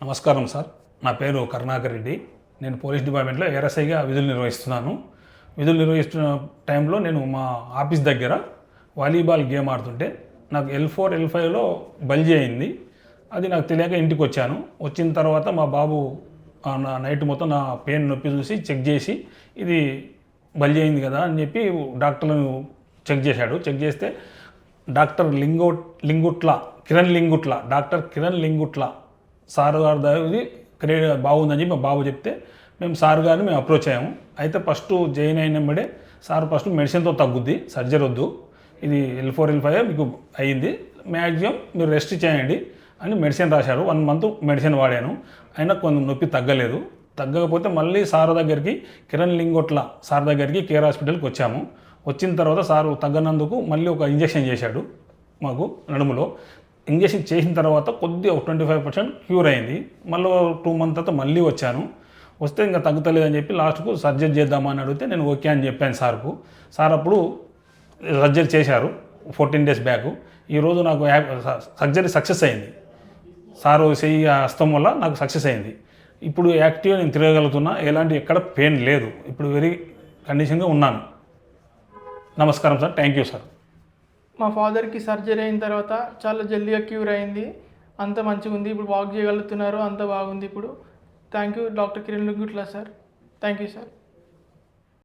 నమస్కారం సార్. నా పేరు కరుణాకర్ రెడ్డి. నేను పోలీస్ డిపార్ట్మెంట్లో ఏఎస్ఐగా విధులు నిర్వహిస్తున్నాను. విధులు నిర్వహిస్తున్న టైంలో నేను మా ఆఫీస్ దగ్గర వాలీబాల్ గేమ్ ఆడుతుంటే నాకు L4 L5లో బల్జీ అయింది. అది నాకు తెలియక ఇంటికి వచ్చాను. వచ్చిన తర్వాత మా బాబు నా నైట్ మొత్తం నా పెయిన్ నొప్పి చూసి చెక్ చేసి ఇది బల్జీ అయింది కదా అని చెప్పి డాక్టర్లను చెక్ చేశాడు. చెక్ చేస్తే doctor doctor Kiran Lingutla sir గారి ఇది క్రియేట్ బాగుందని చెప్పి మా బాబు చెప్తే మేము సార్ గారిని మేము అప్రోచ్ అయ్యాము. అయితే ఫస్ట్ జాయిన్ అయినప్పుడే సార్ ఫస్ట్ మెడిసిన్తో తగ్గుద్ది, సర్జరీ వద్దు, ఇది L4 L5 మీకు అయ్యింది, మ్యాక్సిమం మీరు రెస్ట్ చేయండి అని మెడిసిన్ రాశారు. 1 month మెడిసిన్ వాడాను, అయినా కొంచెం నొప్పి తగ్గలేదు. తగ్గకపోతే మళ్ళీ సార్ దగ్గరికి కిరణ్ లింగొట్ల సార్ దగ్గరికి కేర్ హాస్పిటల్కి వచ్చాము. వచ్చిన తర్వాత సారు తగ్గనందుకు మళ్ళీ ఒక ఇంజెక్షన్ చేశాడు మాకు నడుములో. ఇంజెక్షన్ చేసిన తర్వాత కొద్దిగా 25% క్యూర్ అయింది. మళ్ళీ 2 months తర్వాత మళ్ళీ వచ్చాను. వస్తే ఇంకా తగ్గుతలేదని చెప్పి లాస్ట్కు సర్జరీ చేద్దామని అడిగితే నేను ఓకే అని చెప్పాను సార్కు. సార్ అప్పుడు సర్జరీ చేశారు 14 days బ్యాక్. ఈరోజు నాకు సర్జరీ సక్సెస్ అయింది. సారు చెయ్యి హస్తం వల్ల నాకు సక్సెస్ అయింది. ఇప్పుడు యాక్టివ్గా నేను తిరగలుగుతున్నా, ఎలాంటి ఎక్కడ పెయిన్ లేదు. ఇప్పుడు వెరీ కండిషన్గా ఉన్నాను. నమస్కారం సార్. Thank you sir. మా ఫాదర్కి సర్జరీ అయిన తర్వాత చాలా జల్దీగా క్యూర్ అయింది. అంత మంచిగా ఉంది, ఇప్పుడు వాక్ చేయగలుగుతున్నారు, అంత బాగుంది ఇప్పుడు. Thank you doctor Kiran Lingutla sir. Thank you sir.